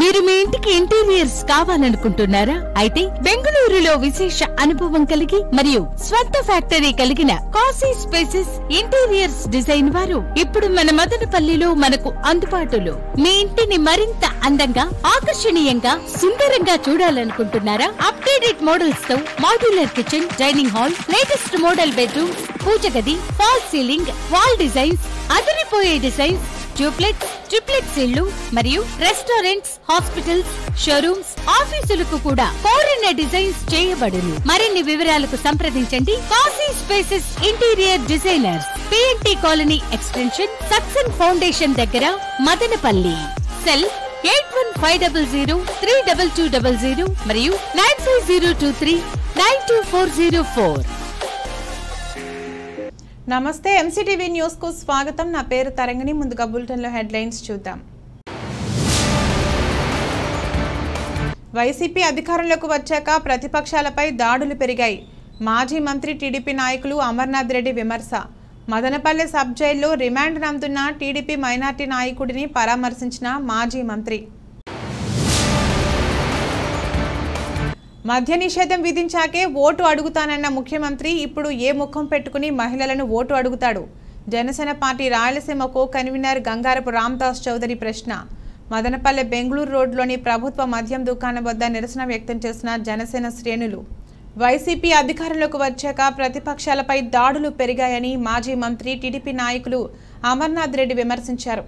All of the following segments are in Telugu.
మీరు మీ ఇంటికి ఇంటీరియర్స్ కావాలనుకుంటున్నారా? అయితే బెంగళూరులో విశేష అనుభవం కలిగి మరియు స్వంత ఫ్యాక్టరీ కలిగిన కాశీ స్పేసెస్ ఇంటీరియర్స్ డిజైన్ వారు ఇప్పుడు మన మదనపల్లిలో మనకు అందుబాటులో. మీ ఇంటిని మరింత అందంగా, ఆకర్షణీయంగా, సుందరంగా చూడాలనుకుంటున్నారా? అప్డేటెడ్ మోడల్స్ తో modular kitchen, dining hall, latest model bedrooms, పూజ గది, ఫాల్ సీలింగ్, వాల్ డిజైన్స్, అదిరిపోయే డిజైన్స్, డూప్లెక్స్, ట్రిప్లెక్స్ ఇళ్లు మరియు రెస్టారెంట్స్, హాస్పిటల్స్, షోరూమ్స్, ఆఫీసులకు కూడా కోరిన డిజైన్స్ చేయబడును. మరిన్ని వివరాలకు సంప్రదించండి Kashi spaces interior designers, PNT colony extension, సక్సెన్ ఫౌండేషన్ దగ్గర, మదనపల్లి. సెల్ 8150032200 మరియు 9502392404. నమస్తే, ఎంసీటీవీ న్యూస్ కు స్వాగతం. నా పేరు తరంగిణి. ముందుగా బులెటిన్ లో హెడ్లైన్స్ చూద్దాం. వైసీపీ అధికారంలోకి వచ్చాక ప్రతిపక్షాలపై దాడులు పెరిగాయి. మాజీ మంత్రి టీడీపీ నాయకులు అమర్నాథ్ రెడ్డి విమర్శ. మదనపల్లె సబ్ జైల్లో రిమాండ్ నందున్న టీడీపీ మైనార్టీ నాయకుడిని పరామర్శించిన మాజీ మంత్రి. మద్య నిషేధం విధించాకే ఓటు అడుగుతానన్న ముఖ్యమంత్రి ఇప్పుడు ఏ ముఖం పెట్టుకుని మహిళలను ఓటు అడుగుతాడు? Janasena party Rayalaseema co convener Gangarapu Ramadas Chowdary ప్రశ్న. మదనపల్లె బెంగళూరు రోడ్లోని ప్రభుత్వ మద్యం దుకాణం వద్ద నిరసన వ్యక్తం చేసిన జనసేన శ్రేణులు. వైసీపీ అధికారంలోకి వచ్చాక ప్రతిపక్షాలపై దాడులు పెరిగాయని మాజీ మంత్రి టీడీపీ నాయకులు అమర్నాథ్ రెడ్డి విమర్శించారు.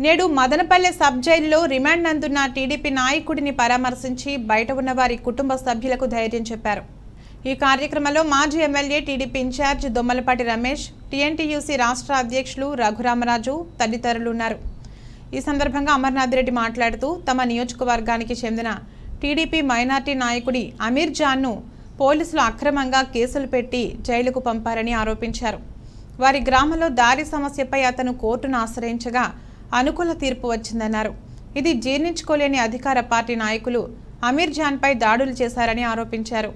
నేడు మదనపల్లె సబ్ జైల్లో రిమాండ్ నందున్న టీడీపీ నాయకుడిని పరామర్శించి బయట ఉన్న వారి కుటుంబ సభ్యులకు ధైర్యం చెప్పారు. ఈ కార్యక్రమంలో మాజీ MLA, TDP incharge Dommalapati Ramesh, TNTUC రాష్ట్ర అధ్యక్షులు రఘురామరాజు తదితరులు ఉన్నారు. ఈ సందర్భంగా అమర్నాథ్ రెడ్డి మాట్లాడుతూ తమ నియోజకవర్గానికి చెందిన టీడీపీ మైనార్టీ నాయకుడి అమీర్ జాన్ను పోలీసులు అక్రమంగా కేసులు పెట్టి జైలుకు పంపారని ఆరోపించారు. వారి గ్రామంలో దారి సమస్యపై అతను కోర్టును ఆశ్రయించగా అనుకూల తీర్పు వచ్చిందన్నారు. ఇది జీర్ణించుకోలేని అధికార పార్టీ నాయకులు అమీర్ జాన్పై దాడులు చేశారని ఆరోపించారు.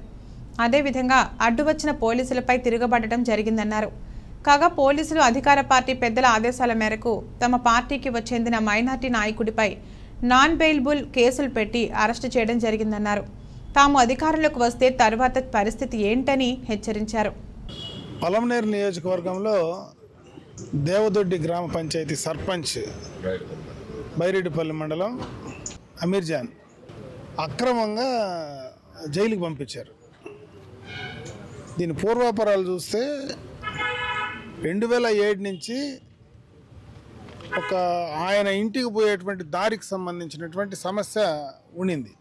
అదేవిధంగా అడ్డు వచ్చిన పోలీసులపై తిరగబడటం జరిగిందన్నారు. కాగా పోలీసులు అధికార పార్టీ పెద్దల ఆదేశాల మేరకు తమ పార్టీకి చెందిన మైనార్టీ నాయకుడిపై నాన్ బెయిలబుల్ కేసులు పెట్టి అరెస్టు చేయడం జరిగిందన్నారు. తాము అధికారంలోకి వస్తే తర్వాత పరిస్థితి ఏంటని హెచ్చరించారు. పలమనేరు నియోజకవర్గంలో దేవదొడ్డి గ్రామ పంచాయతీ సర్పంచ్ బైరెడ్డిపల్లి మండలం అమీర్ జాన్ అక్రమంగా జైలుకి పంపించారు. దీని పూర్వాపరాలు చూస్తే 2007 నుంచి ఆయన ఇంటికి పోయేటువంటి దారికి సంబంధించినటువంటి సమస్య ఉండింది.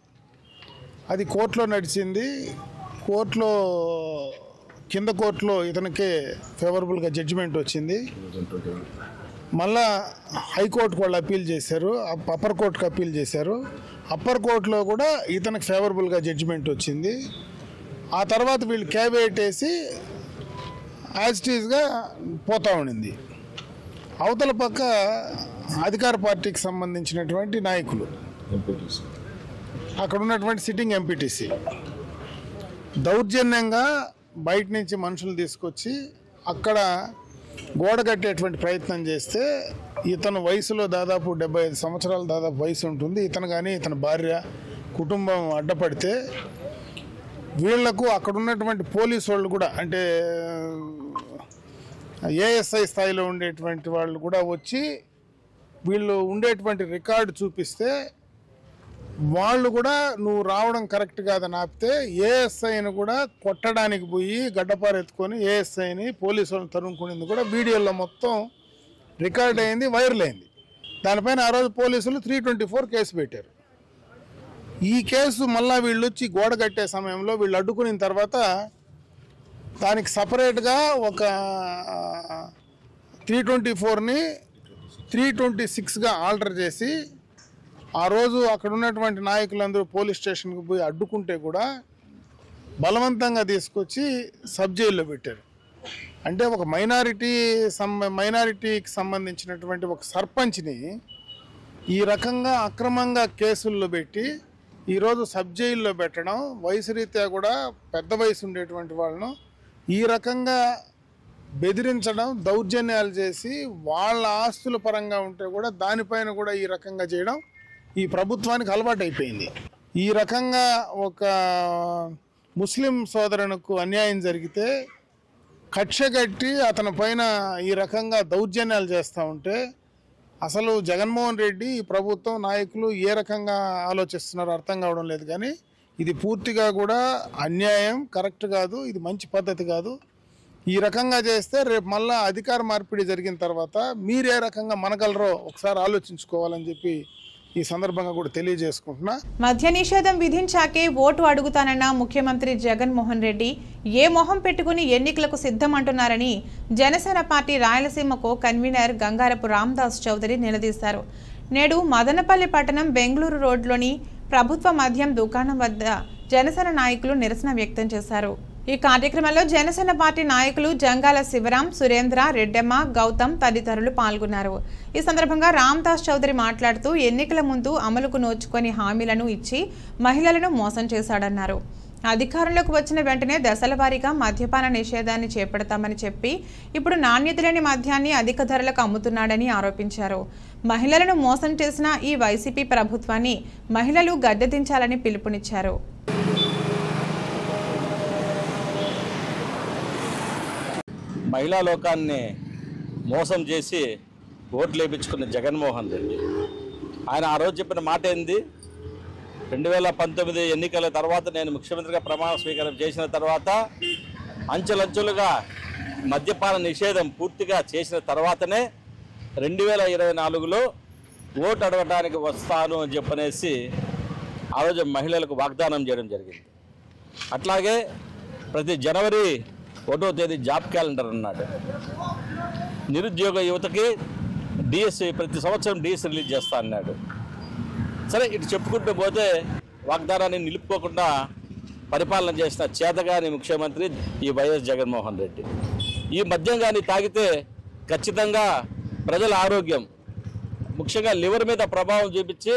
అది కోర్టులో నడిచింది. కోర్టులో కింద కోర్టులో ఇతనికే ఫేవరబుల్గా జడ్జిమెంట్ వచ్చింది. మళ్ళా హైకోర్టుకు వాళ్ళు అప్పీల్ చేశారు, అప్పర్ కోర్టుకు అప్పీల్ చేశారు. అప్పర్ కోర్టులో కూడా ఇతనికి ఫేవరబుల్గా జడ్జిమెంట్ వచ్చింది. ఆ తర్వాత వీళ్ళు క్యాబినెట్ వేసి యాజ్ ఇట్ ఈజ్గా పోతూ ఉండింది. అవతల పక్క అధికార పార్టీకి సంబంధించినటువంటి నాయకులు, అక్కడ ఉన్నటువంటి సిట్టింగ్ ఎంపీటీసీ దౌర్జన్యంగా బయట నుంచి మనుషులు తీసుకొచ్చి అక్కడ గోడ కట్టేటువంటి ప్రయత్నం చేస్తే ఇతను వయసులో దాదాపు 75 సంవత్సరాల దాదాపు వయసు ఉంటుంది. ఇతను కానీ ఇతని భార్య కుటుంబం అడ్డపడితే వీళ్లకు అక్కడ ఉన్నటువంటి పోలీసు వాళ్ళు కూడా, అంటే ఏఎస్ఐ స్థాయిలో ఉండేటువంటి వాళ్ళు కూడా వచ్చి వీళ్ళు ఉండేటువంటి రికార్డు చూపిస్తే వాళ్ళు కూడా నువ్వు రావడం కరెక్ట్ కాదని ఆపితే ఏఎస్ఐని కూడా కొట్టడానికి పోయి గడ్డపార ఎత్తుకొని ఏఎస్ఐని పోలీసు వాళ్ళని తరుముకునేది కూడా వీడియోలో మొత్తం రికార్డ్ అయింది, వైరల్ అయింది. దానిపైన ఆ రోజు పోలీసులు 324 కేసు పెట్టారు. ఈ కేసు మళ్ళీ వీళ్ళు వచ్చి గోడ కట్టే సమయంలో వీళ్ళు అడ్డుకున్న తర్వాత దానికి సపరేట్గా ఒక 324ని 326గా ఆల్టర్ చేసి ఆ రోజు అక్కడ ఉన్నటువంటి నాయకులందరూ పోలీస్ స్టేషన్కి పోయి అడ్డుకుంటే కూడా బలవంతంగా తీసుకొచ్చి సబ్ జైల్లో పెట్టారు. అంటే ఒక మైనారిటీకి సంబంధించినటువంటి ఒక సర్పంచ్ని ఈ రకంగా అక్రమంగా కేసుల్లో పెట్టి ఈరోజు సబ్ జైల్లో పెట్టడం, వయసు రీత్యా కూడా పెద్ద వయసు ఉండేటువంటి వాళ్ళను ఈ రకంగా బెదిరించడం, దౌర్జన్యాలు చేసి వాళ్ళ ఆస్తుల పరంగా ఉంటే కూడా దానిపైన కూడా ఈ రకంగా చేయడం, ఈ ప్రభుత్వానికి అలవాటు అయిపోయింది. ఈ రకంగా ఒక ముస్లిం సోదరునికి అన్యాయం జరిగితే కక్ష కట్టి అతని పైన ఈ రకంగా దౌర్జన్యాలు చేస్తూ ఉంటే అసలు జగన్మోహన్ రెడ్డి ఈ ప్రభుత్వం నాయకులు ఏ రకంగా ఆలోచిస్తున్నారో అర్థం కావడం లేదు. కానీ ఇది పూర్తిగా కూడా అన్యాయం, కరెక్ట్ కాదు, ఇది మంచి పద్ధతి కాదు. ఈ రకంగా చేస్తే రేపు మళ్ళా అధికార మార్పిడి జరిగిన తర్వాత మీరే రకంగా మనగలరో ఒకసారి ఆలోచించుకోవాలని చెప్పి ఈ సందర్భంగా కూడా తెలియజేసుకుంటున్నా. మద్య నిషేధం విధించాకే ఓటు అడుగుతానన్న ముఖ్యమంత్రి జగన్మోహన్ రెడ్డి ఏ మొహం పెట్టుకుని ఎన్నికలకు సిద్ధమంటున్నారని జనసేన పార్టీ రాయలసీమకు కన్వీనర్ గంగారపు రామదాస్ చౌదరి నిలదీశారు. నేడు మదనపల్లి పట్టణం బెంగళూరు రోడ్లోని ప్రభుత్వ మద్యం దుకాణం వద్ద జనసేన నాయకులు నిరసన వ్యక్తం చేశారు. ఈ కార్యక్రమంలో జనసేన పార్టీ నాయకులు జంగాల శివరాం, సురేంద్ర, రెడ్డమ్మ, గౌతమ్ తదితరులు పాల్గొన్నారు. ఈ సందర్భంగా రామదాస్ చౌదరి మాట్లాడుతూ ఎన్నికల ముందు అమలుకు నోచుకొని హామీలను ఇచ్చి మహిళలను మోసం చేశాడన్నారు. అధికారంలోకి వచ్చిన వెంటనే దశల వారీగా మద్యపాన నిషేధాన్ని చేపడతామని చెప్పి ఇప్పుడు నాణ్యత లేని మద్యాన్ని అధిక ధరలకు అమ్ముతున్నాడని ఆరోపించారు. మహిళలను మోసం చేసిన ఈ వైసీపీ ప్రభుత్వాన్ని మహిళలు గద్దెదించాలని పిలుపునిచ్చారు. మహిళా లోకాన్ని మోసం చేసి ఓట్లు వేయించుకున్న జగన్మోహన్ రెడ్డి ఆయన ఆ రోజు చెప్పిన మాట ఏంది? 2019 ఎన్నికల తర్వాత నేను ముఖ్యమంత్రిగా ప్రమాణ స్వీకారం చేసిన తర్వాత అంచెలంచెలుగా మద్యపాన నిషేధం పూర్తిగా చేసిన తర్వాతనే 2024లో ఓటు అడగడానికి వస్తాను అని చెప్పనేసి ఆ రోజు మహిళలకు వాగ్దానం చేయడం జరిగింది. అట్లాగే ప్రతి జనవరి 1వ తేదీ జాబ్ క్యాలెండర్ అన్నాడు. నిరుద్యోగ యువతకి డిఎస్ ప్రతి సంవత్సరం డిఎస్ రిలీజ్ చేస్తా అన్నాడు. సరే, ఇటు చెప్పుకుంటూ పోతే వాగ్దానాన్ని నిలుపుకోకుండా పరిపాలన చేసిన చేతగాని ముఖ్యమంత్రి ఈ వైఎస్ జగన్మోహన్ రెడ్డి. ఈ మద్యం కానీ తాగితే ఖచ్చితంగా ప్రజల ఆరోగ్యం, ముఖ్యంగా లివర్ మీద ప్రభావం చూపించి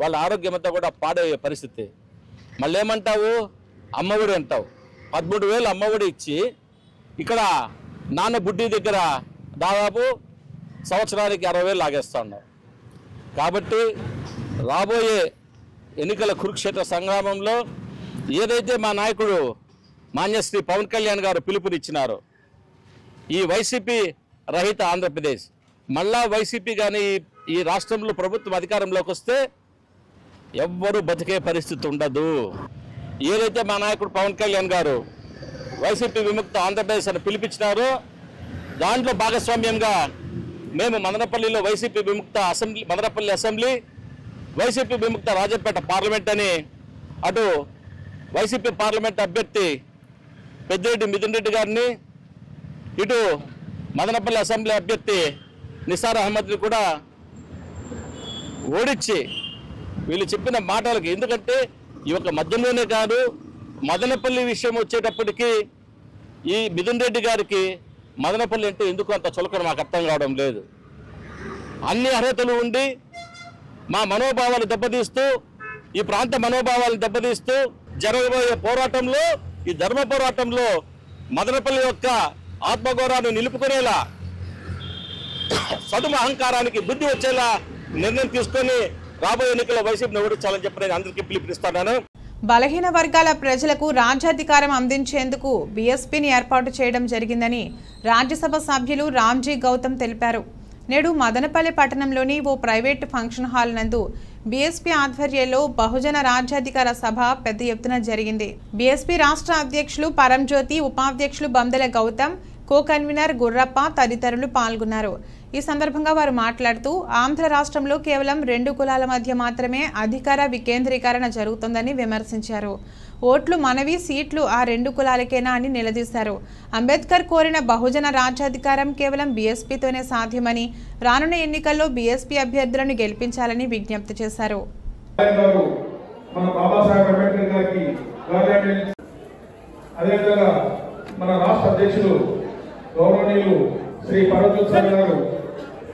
వాళ్ళ ఆరోగ్యం అంతా కూడా పాడయ్యే పరిస్థితి. మళ్ళీ ఏమంటావు? అమ్మఒడి అంటావు. 13,000 అమ్మఒడి ఇచ్చి ఇక్కడ నాన్న బుడ్డి దగ్గర దాదాపు సంవత్సరానికి 60,000 లాగేస్తూ ఉన్నావు. కాబట్టి రాబోయే ఎన్నికల కురుక్షేత్ర సంగ్రామంలో ఏదైతే మా నాయకుడు మాన్యశ్రీ పవన్ కళ్యాణ్ గారు పిలుపునిచ్చినారో ఈ వైసీపీ రహిత ఆంధ్రప్రదేశ్, మళ్ళా వైసీపీ కానీ ఈ రాష్ట్రంలో ప్రభుత్వం అధికారంలోకి వస్తే ఎవ్వరూ బతికే పరిస్థితి ఉండదు. ఏదైతే మా నాయకుడు పవన్ కళ్యాణ్ గారు వైసీపీ విముక్త ఆంధ్రప్రదేశ్ అని పిలిపించినారో దాంట్లో భాగస్వామ్యంగా మేము మదనపల్లిలో వైసీపీ విముక్త అసెంబ్లీ, మదనపల్లి అసెంబ్లీ, వైసీపీ విముక్త రాజంపేట పార్లమెంట్ అని అటు వైసీపీ పార్లమెంట్ అభ్యర్థి పెద్దిరెడ్డి మిథున్ రెడ్డి గారిని, ఇటు మదనపల్లి అసెంబ్లీ అభ్యర్థి నిసార్ అహ్మద్ని కూడా ఓడించి వీళ్ళు చెప్పిన మాటలకు, ఎందుకంటే ఈ యొక్క మద్యంలోనే కాదు మదనపల్లి విషయం వచ్చేటప్పటికీ ఈ మిథున్ రెడ్డి గారికి మదనపల్లి అంటే ఎందుకు అంత చులకన మాకు అర్థం కావడం లేదు. అన్ని అర్హతలు ఉండి మా మనోభావాలు దెబ్బతీస్తూ, ఈ ప్రాంత మనోభావాలను దెబ్బతీస్తూ జరగబోయే పోరాటంలో, ఈ ధర్మ పోరాటంలో మదనపల్లి యొక్క ఆత్మగౌరవాన్ని నిలుపుకునేలా, సదుమ అహంకారానికి బుద్ధి వచ్చేలా నిర్ణయం తీసుకొని రాబోయే ఎన్నికల వైసీపీని ఓడించాలని చెప్పి నేను అందరికీ పిలుపునిస్తున్నాను. బలహీన వర్గాల ప్రజలకు రాజ్యాధికారం అందించేందుకు బీఎస్పీని ఏర్పాటు చేయడం జరిగిందని రాజ్యసభ సభ్యులు రామ్జీ గౌతమ్ తెలిపారు. నేడు మదనపల్లి పట్టణంలోని ఓ ప్రైవేటు ఫంక్షన్ హాల్ నందు బీఎస్పీ ఆధ్వర్యంలో బహుజన రాజ్యాధికార సభ పెద్ద ఎత్తున జరిగింది. బీఎస్పీ రాష్ట్ర అధ్యక్షులు పరంజ్యోతి, ఉపాధ్యక్షులు బందెల గౌతమ్, కో కన్వీనర్ గుర్రప్ప తదితరులు పాల్గొన్నారు. ఈ సందర్భంగా వారు మాట్లాడుతూ ఆంధ్ర రాష్ట్రంలో కేవలం 2 కులాల మధ్య మాత్రమే అధికార వికేంద్రీకరణ జరుగుతుందని విమర్శించారు. ఓట్లు మనవి, సీట్లు ఆ 2 కులాలకేనా అని నిలదీశారు. అంబేద్కర్ కోరిన బహుజన రాజ్యాధికారం కేవలం బీఎస్పీతోనే సాధ్యమని, రానున్న ఎన్నికల్లో బీఎస్పీ అభ్యర్థులను గెలిపించాలని విజ్ఞప్తి చేశారు. మన రాష్ట్ర అధ్యక్షులు గౌరవనీయులు శ్రీ పరంజ్యోతి సార్ గారు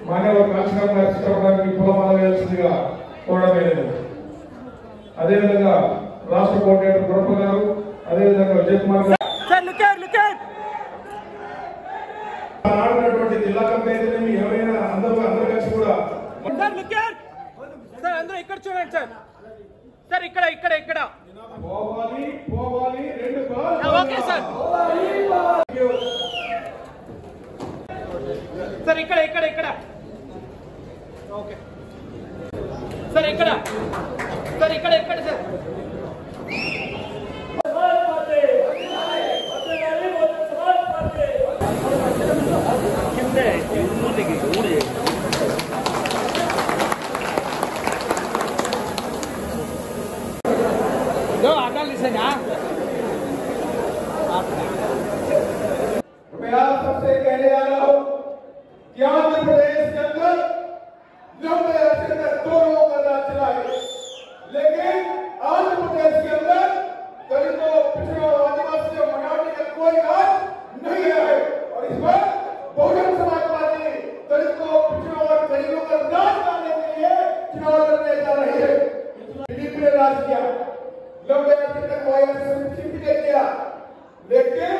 మాన్యవ కాంచీరామ్ గారి చిత్రపటానికి పూలమాల వేయాల్సిందిగా కోరడమైనది. అదేవిధంగా రాష్ట్ర కోఆర్డినేటర్ గురప్ప గారు, అదేవిధంగా విజయ్ కుమార్ గారు, ఆడినటువంటి జిల్లా కమిటీ ఎవరైనా అందరూ కలిసి కూడా సార్ అందరూ ఇక్కడ చూడండి సార్. సార్ ఇక్కడ ఇక్కడ ఇక్కడ పోవాలి పోవాలి రెండు ఓకే సార్. సార్ ఇక్కడ ఇక్కడ ఇక్కడ ఓకే సార్ ఇక్కడ సార్ ఇక్కడ ఇక్కడ సార్. मैं सबसे कहने आ रहा हूँ कि आंध्र प्रदेश के अंदर लंबे अरसे तक दो लोगों का राज चला है, लेकिन आंध्र प्रदेश के अंदर दलितों, पिछड़ों, आदिवासियों, माइनॉरिटी का कोई राज नहीं है। और इस पर बहुजन समाज पार्टी दलितों, पिछड़ों और गरीबों का राज लाने के लिए चुनाव लड़ने जा रही है। बीजेपी ने राज किया, लंबे अरसे तक वाईएसआर ने किया, लेकिन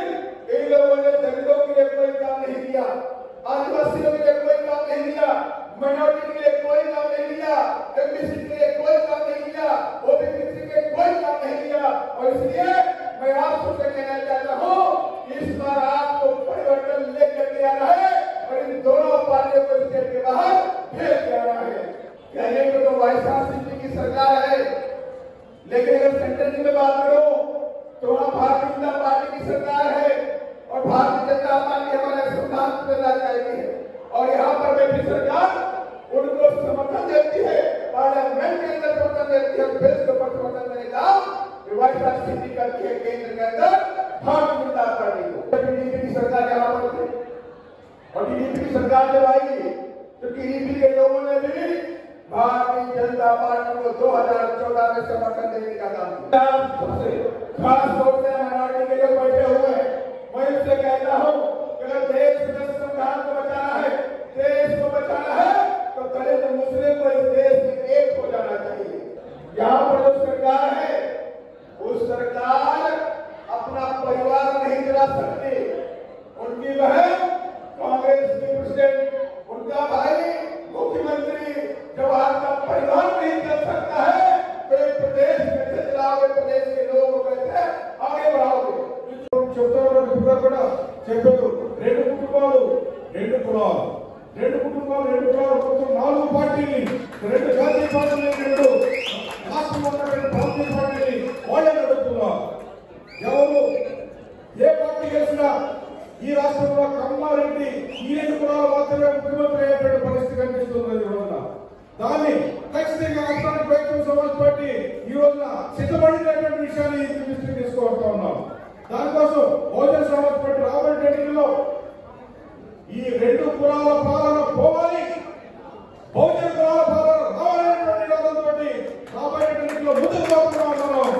इन लोगों ने दलितों के लिए कोई काम नहीं किया, आदिवासियों के लिए कोई काम नहीं किया, माइनॉरिटी के लिए कोई काम नहीं किया, एमबीसी के लिए कोई काम नहीं किया, ओबीसी के लिए कोई काम नहीं किया। और इसलिए मैं आप सबसे कहना चाहता हूँ कि इस बार आपको परिवर्तन लेकर के आना है और इन दोनों पार्टियों को स्टेट के बाहर भेज के आना है। कहने को तो वाईएसआर की सरकार है, लेकिन अगर सेंटर की मैं बात करूं तो वहां भारतीय जनता पार्टी की सरकार है और भारतीय जनता पार्टी हमारे संविधान पर चाहती है और यहाँ पर बैठी सरकार उनको समर्थन देती है, पार्लियामेंट के अंदर समर्थन देती है, देश के ऊपर समर्थन देने का वाईएसआर स्थिति करती है केंद्र के अंदर भारतीय जनता पार्टी को। टीडीपी की सरकार यहाँ पर थी और टीडीपी की सरकार जब आई तो टीडीपी के लोगों ने भी भारतीय जनता पार्टी को 2014 में समर्थन देने का काम किया। खास तौर से माइनॉरिटी के लोग बैठे हुए हैं, मैं इससे कहता हूँ कि अगर देश में संविधान को बचाना है, देश को बचाना है, तो दलित मुस्लिम को इस देश में एक हो जाना चाहिए। यहाँ पर जो सरकार है उस सरकार अपना परिवार नहीं चला सकती, उनकी बहन कांग्रेस की प्रेसिडेंट, उनका भाई मुख्यमंत्री जब आपका परिवार नहीं चल सकता है तो एक प्रदेश कैसे चलाओगे, प्रदेश के लोगों को कैसे आगे बढ़ाओगे। చెప్తారు కూడా చెప్పారు రెండు కుటుంబాలు రెండు కులాలు, రెండు కుటుంబాలు రెండు కులాలు మొత్తం 4 పార్టీలు, రెండు జాతీయ పార్టీలు, రెండు రాష్ట్రంలో ఉన్నటువంటి ప్రాంతీయ పార్టీలు వాళ్ళే నడుపుతున్నారు. ఎవరు ఏ పార్టీ చేసినా ఈ రాష్ట్రంలో కమ్మారెడ్డి ఈ రెండు కులాలు మాత్రమే ముఖ్యమంత్రి అయ్యేటువంటి పరిస్థితి కనిపిస్తుంది ఈ రోజున. దాన్ని ఖచ్చితంగా రాష్ట్రానికి బయట సమాజ్ పార్టీ ఈ రోజున సిద్ధపడినటువంటి విషయాన్ని దృష్టికి తీసుకువస్తా ఉన్నాం. దానికోసం బహుజన సమాజ్ పార్టీ రాబోయే ఎన్నికల్లో ఈ రెండు కులాల పాలన పోవాలి, బహుజన కులాల పాలన రావాలనేటువంటి నినాదంతో రాబోయే ఎన్నికల్లో ముందుకు పోతున్నా ఉన్నాం.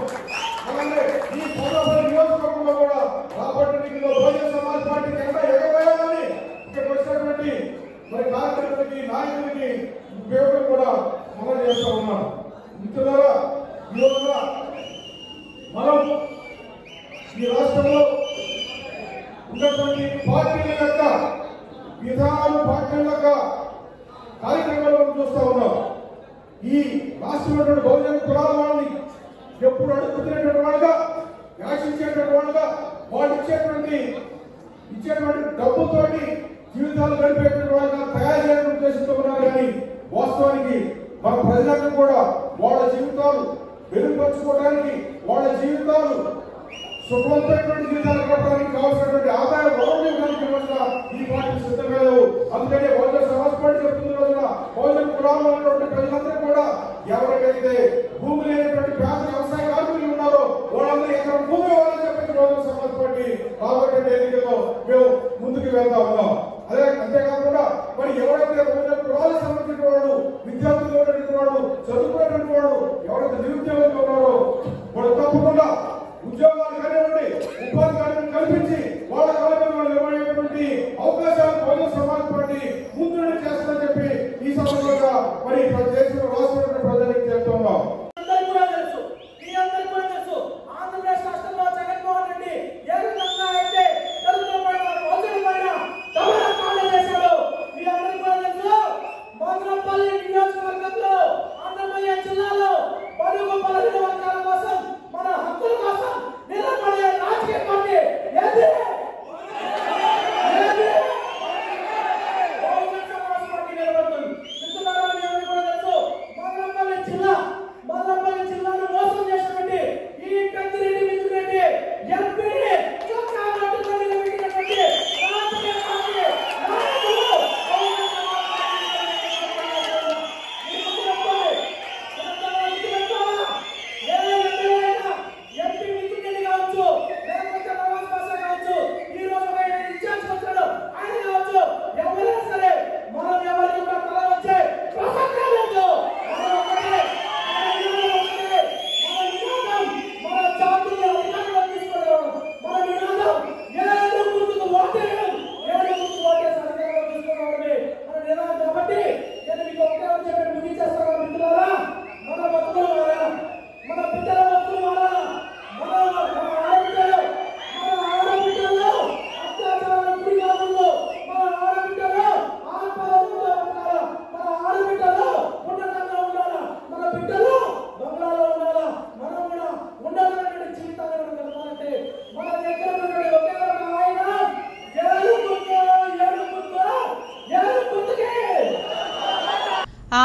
అలాగే ఈ కోనపల్లి నియోజకవర్గంలో కూడా రాబోయే ఎన్నికల్లో బహుజన సమాజ్ పార్టీ ఎగవేయాలని ఇక్కడికి వచ్చినటువంటి మరి కార్యకర్తలకి, నాయకులకి ఉపయోగం కూడా మనం చేస్తా ఉన్నాం. మిత్రులారా, ఈ రోజున మనం ఈ రాష్ట్రంలో ఉన్నటువంటి పార్టీల యొక్క విధానాలు, పార్టీల యొక్క కార్యక్రమాలను చూస్తా ఉన్నాం. ఈ రాష్ట్రంలో బహుజన కులాల వాళ్ళని ఎప్పుడు అడుగుతున్నటువంటి వాళ్ళుగా, యాచించేటువంటి వాళ్ళుగా, వాళ్ళు ఇచ్చేటువంటి డబ్బుతోటి జీవితాలు గడిపేటువంటి వాళ్ళగా తయారు చేయడం ఉద్దేశంతో ఉన్నారు. కానీ వాస్తవానికి మన ప్రజలకు కూడా వాళ్ళ జీవితాలు మెరుగుపరుచుకోవడానికి, వాళ్ళ జీవితాలు సుఖవంతమైనటువంటి జీవితాలు గడపడానికి కావాల్సినటువంటి ఆదాయ వనరులు కలిగి ఈ పార్టీ సిద్ధంగా లేవు. అందుకనే బహుజన సమాజ్ పార్టీ చెప్తున్న రోజున బహుజన కులాల్లో ఉన్నటువంటి ప్రజలందరూ కూడా ఎవరికైతే భూమి లేనటువంటి పేద వ్యవసాయ కార్మికులు ఉన్నారో వాళ్ళందరూ ఎక్కడ భూమి ఇవ్వాలని చెప్పి బహుజన సమాజ్ పార్టీ రాబోయే ఎన్నికల్లో మేము ముందుకు వెళ్తా ఉన్నాం. అంతేకాకుండా మరి ఎవరైతే బహుజన కులాలకు సంబంధించిన వాడు, విద్యార్థులు ఉన్నటువంటి వాడు, చదువుకున్నటువంటి వాడు, ఎవరైతే నిరుద్యోగులు ఉన్నారో వాళ్ళు తప్పకుండా ఉద్యోగాలు కానివ్వండి, ఉపాధి కల్పించి వాళ్ళ కాలంలో నిర్వహించేటువంటి అవకాశాలు బహుజన సమాజ్ పార్టీ ముందు చేస్తుందని చెప్పి ఈ సందర్భంగా మరి దేశంలో రాష్ట్రంలో ప్రజలకు చెప్తున్నాం.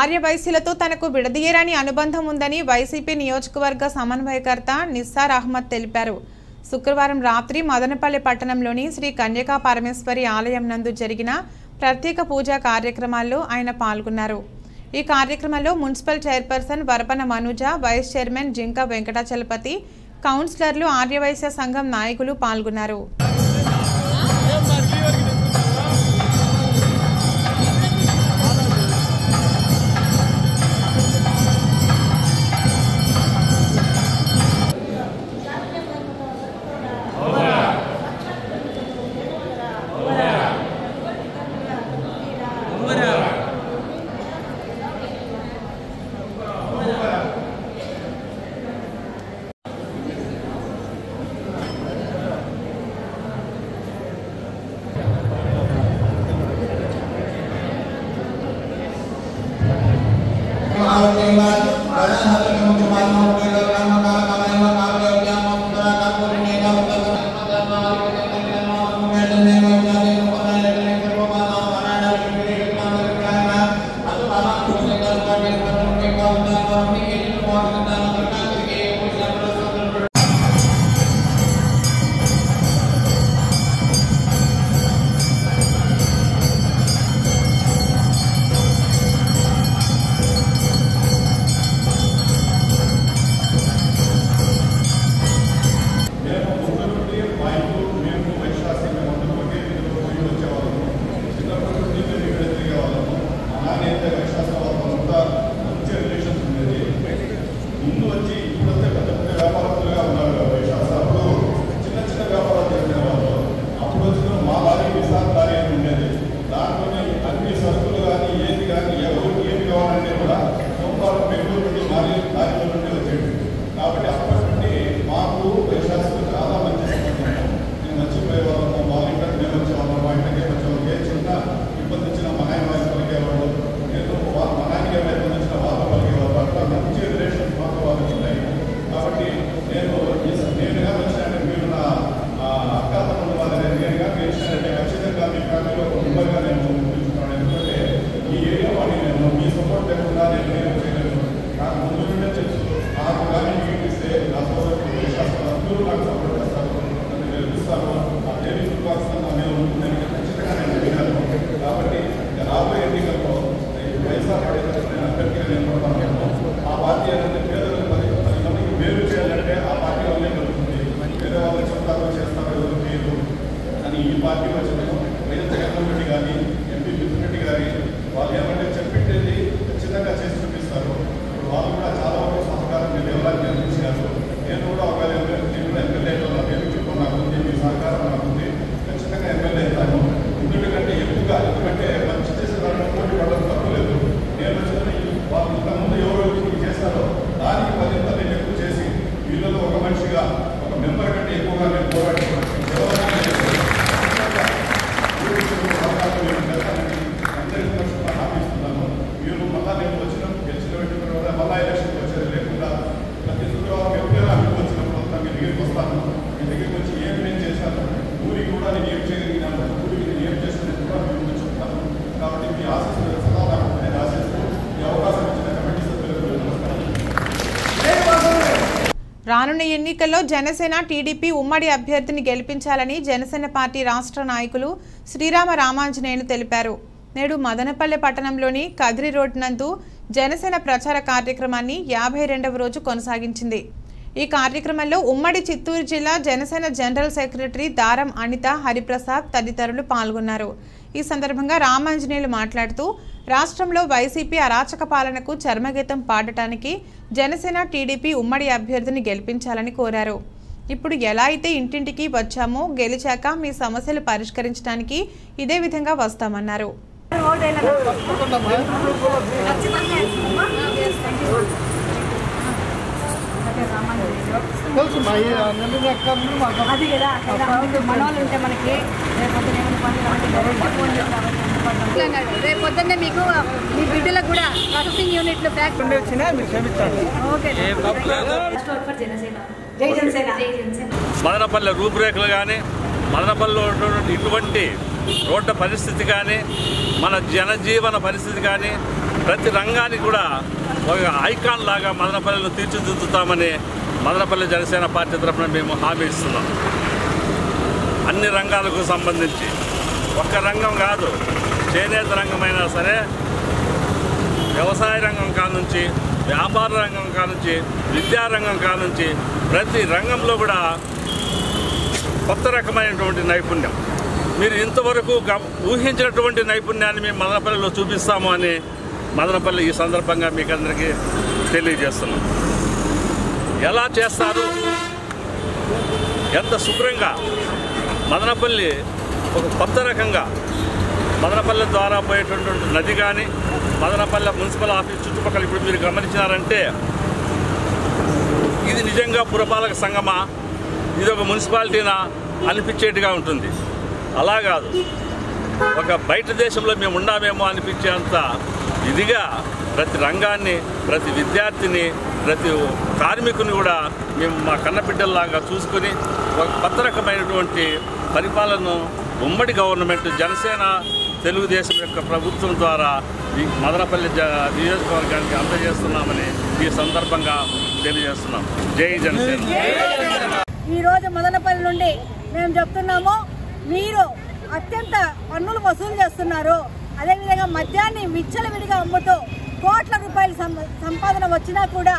ఆర్యవైశ్యులతో తనకు విడదీయరాని అనుబంధం ఉందని వైసీపీ నియోజకవర్గ సమన్వయకర్త నిస్సార్ అహ్మద్ తెలిపారు. శుక్రవారం రాత్రి మదనపల్లి పట్టణంలోని శ్రీ కన్యకా పరమేశ్వరి ఆలయం నందు జరిగిన ప్రత్యేక పూజా కార్యక్రమాల్లో ఆయన పాల్గొన్నారు. ఈ కార్యక్రమంలో మున్సిపల్ చైర్పర్సన్ వరపన మనుజ, వైస్ చైర్మన్ జింక వెంకటాచలపతి, కౌన్సిలర్లు, ఆర్యవైశ్య సంఘం నాయకులు పాల్గొన్నారు. రానున్న ఎన్నికల్లో జనసేన టీడీపీ ఉమ్మడి అభ్యర్థిని గెలిపించాలని జనసేన పార్టీ రాష్ట్ర నాయకులు శ్రీరామ రామాంజనేయులు తెలిపారు. నేడు మదనపల్లె పట్టణంలోని కదిరి రోడ్ నందు జనసేన ప్రచార కార్యక్రమాన్ని 52వ రోజు కొనసాగించింది. ఈ కార్యక్రమంలో ఉమ్మడి చిత్తూరు జిల్లా జనసేన జనరల్ సెక్రటరీ దారం అనిత, హరిప్రసాద్ తదితరులు పాల్గొన్నారు. ఈ సందర్భంగా రామాంజనేయులు మాట్లాడుతూ రాష్ట్రంలో వైసీపీ అరాచక పాలనకు చర్మగీతం పాడటానికి జనసేన టీడీపీ ఉమ్మడి అభ్యర్థిని గెలిపించాలని కోరారు. ఇప్పుడు ఎలా అయితే ఇంటింటికి వచ్చామో గెలిచాక మీ సమస్యలు పరిష్కరించడానికి ఇదే విధంగా వస్తామన్నారు. రేపు పొద్దున్నే మీకు మీ బిడ్డలకు కూడా ప్రాసెసింగ్ యూనిట్లు మదనపల్లె రూపురేఖలు కానీ మదనపల్లిలో ఇటువంటి రోడ్ల పరిస్థితి కానీ మన జనజీవన పరిస్థితి కానీ ప్రతి రంగానికి కూడా ఒక ఐకాన్ లాగా మదనపల్లిలో తీర్చిదిద్దుతామని మదనపల్లి జనసేన పార్టీ తరఫున మేము హామీ ఇస్తున్నాం. అన్ని రంగాలకు సంబంధించి ఒక్క రంగం కాదు, చేనేత రంగమైనా సరే, వ్యవసాయ రంగం కానుంచి, వ్యాపార రంగం కానుంచి, విద్యారంగం కానుంచి ప్రతి రంగంలో కూడా కొత్త రకమైనటువంటి నైపుణ్యం, మీరు ఇంతవరకు ఊహించినటువంటి నైపుణ్యాన్ని మేము మదనపల్లిలో చూపిస్తాము అని మదనపల్లి ఈ సందర్భంగా మీకు అందరికీ తెలియజేస్తున్నాం. ఎలా చేస్తారు, ఎంత శుభ్రంగా మదనపల్లి ఒక కొత్త రకంగా మదనపల్లి ద్వారా పోయేటటువంటి నది కానీ, మదనపల్లి మున్సిపల్ ఆఫీస్ చుట్టుపక్కల ఇప్పుడు మీరు గమనించినారంటే ఇది నిజంగా పురపాలక సంఘమా, ఇది ఒక మున్సిపాలిటీనా అనిపించేట్టుగా ఉంటుంది. అలా కాదు, ఒక బయట దేశంలో మేము ఉన్నామేమో అనిపించేంత ఇదిగా ప్రతి రంగాన్ని, ప్రతి విద్యార్థిని, ప్రతి కార్మికుని కూడా మేము మా కన్నబిడ్డల్లాగా చూసుకుని ఒక కొత్త రకమైనటువంటి పరిపాలనను ఉమ్మడి గవర్నమెంట్ జనసేన తెలుగుదేశం యొక్క ప్రభుత్వం ద్వారా ఈ మదనపల్లి నియోజకవర్గానికి అందజేస్తున్నామని ఈ సందర్భంగా తెలియజేస్తున్నాం. జై జనసేన. ఈరోజు మదనపల్లి నుండి మేము చెప్తున్నాము, మీరు అత్యంత పన్నులు వసూలు చేస్తున్నారు. అదేవిధంగా మద్యాన్ని విచ్చలవిడిగా అమ్ముతూ కోట్ల రూపాయల సంపాదన వచ్చినా కూడా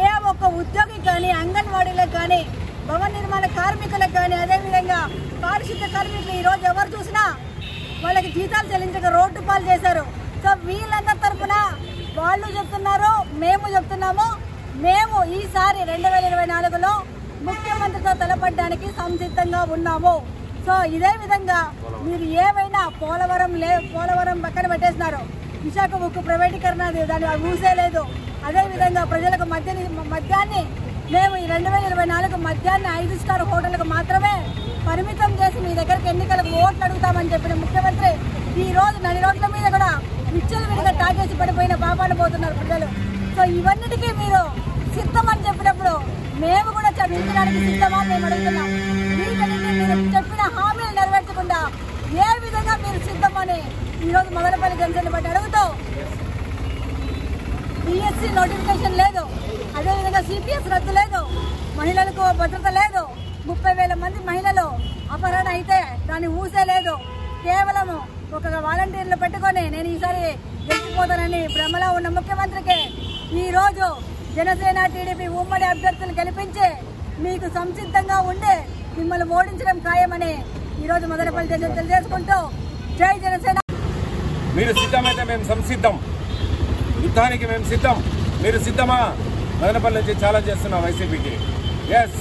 ఏ ఒక్క ఉద్యోగి కానీ, అంగన్వాడీలకు కానీ, భవన నిర్మాణ కార్మికులకు కానీ, అదేవిధంగా పారిశుద్ధ్య కార్మికులు ఈరోజు ఎవరు చూసినా వాళ్ళకి జీతాలు చెల్లించక రోడ్డు పాలు చేశారు. సో వీళ్ళందరి తరఫున వాళ్ళు చెప్తున్నారు, మేము చెప్తున్నాము, మేము ఈసారి 2024లో ముఖ్యమంత్రితో తలపడడానికి సంసిద్ధంగా ఉన్నాము. సో ఇదే విధంగా మీరు ఏమైనా పోలవరం పక్కన పెట్టేసినారు, విశాఖ ఉక్కు ప్రైవేటీకరణ దాన్ని ఊసేలేదు. అదేవిధంగా ప్రజలకు మద్యాన్ని మేము ఈ 2024 మద్యాన్ని 5 స్టార్ హోటళ్లకు మాత్రమే పరిమితం చేసి మీ దగ్గరికి ఎన్నికలకు ఓట్లు అడుగుతామని చెప్పిన ముఖ్యమంత్రి ఈ రోజు నడి రోడ్ల మీద కూడా విచ్చలవిడిగా తాగేసి పడిపోయిన పాపాలు పోతున్నారు ప్రజలు. సో ఇవన్నిటికీ మీరు సిద్ధమని చెప్పినప్పుడు మేము కూడా చదివించడానికి సిద్ధమా మేము అడుగుతున్నాం. వీటన్నిటి మీరు చెప్పిన హామీలు నెరవేర్చకుండా ఏ విధంగా మీరు సిద్ధమని ఈరోజు మదనపల్లి జనసేన పార్టీ అడుగుతూ, పిఎస్సి నోటిఫికేషన్ లేదు, అదేవిధంగా సిపిఎస్ రద్దు లేదు, మహిళలకు భద్రత లేదు, 30,000 మంది మహిళలు అపహరణ అయితే దాన్ని ఊసే లేదు. కేవలం ఒక వాలంటీర్లు పెట్టుకొని నేను ఈసారి గెలిచిపోతానని భ్రమలో ఉన్న ముఖ్యమంత్రికి ఈరోజు జనసేన టీడీపీ ఉమ్మడి అభ్యర్థులు గెలిపించి మీకు సంసిద్ధంగా ఉండి మిమ్మల్ని ఓడించడం ఖాయమని ఈరోజు మదనపల్లి జనసేన తెలియజేసుకుంటూ, జై జనసేన. మీరు సిద్ధమైతే మేము సంసిద్ధం, యుద్ధానికి మేము సిద్ధం. మీరు సిద్ధమా? మదనపల్లి నుంచి ఛాలెంజ్ చేస్తున్నాం వైసీపీకి. ఎస్,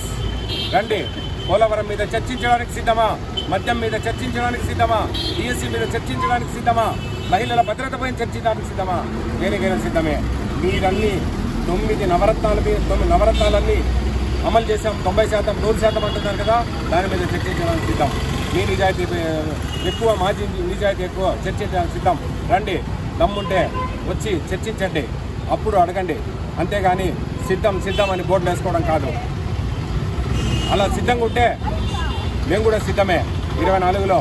రండి. పోలవరం మీద చర్చించడానికి సిద్ధమా? మద్యం మీద చర్చించడానికి సిద్ధమా? డిఎస్సీ మీద చర్చించడానికి సిద్ధమా? మహిళల భద్రతపై చర్చించడానికి సిద్ధమా? దేనికైనా సిద్ధమే. మీరన్నీ 9 నవరత్నాలన్నీ అమలు చేసాం. 90%, 100% అంటున్నారు కదా, దాని మీద చర్చించడానికి సిద్ధం. మీ నిజాయితీ ఎక్కువ, మా నిజాయితీ ఎక్కువ, చర్చించడానికి సిద్ధం. రండి, దమ్ముంటే వచ్చి చర్చించండి, అప్పుడు అడగండి. అంతేగాని సిద్ధం అని బోర్డులు వేసుకోవడం కాదు. అలా సిద్ధంగా ఉంటే మేము కూడా సిద్ధమే. 24లో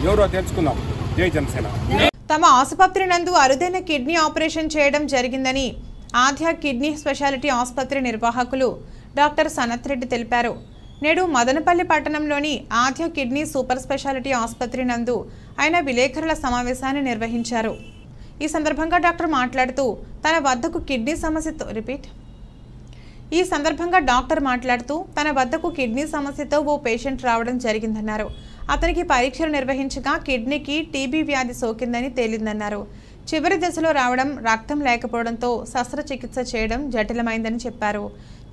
ఎవరో తెలుసుకుందాం. జై జనసేన. తమ ఆసుపత్రి నందు అరుదైన కిడ్నీ ఆపరేషన్ చేయడం జరిగిందని ఆధ్య కిడ్నీ స్పెషాలిటీ ఆసుపత్రి నిర్వాహకులు డాక్టర్ సనత్ రెడ్డి తెలిపారు. నేడు మదనపల్లి పట్టణంలోని ఆధ్య కిడ్నీ సూపర్ స్పెషాలిటీ ఆసుపత్రి నందు ఆయన విలేకరుల సమావేశాన్ని నిర్వహించారు. ఈ సందర్భంగా డాక్టర్ మాట్లాడుతూ తన వద్దకు కిడ్నీ సమస్యతో ఓ పేషెంట్ రావడం జరిగిందన్నారు. అతనికి పరీక్షలు నిర్వహించగా కిడ్నీకి టీబీ వ్యాధి సోకిందని తేలిందన్నారు. చివరి దశలో రావడం, రక్తం లేకపోవడంతో శస్త్రచికిత్స చేయడం జటిలమైందని చెప్పారు.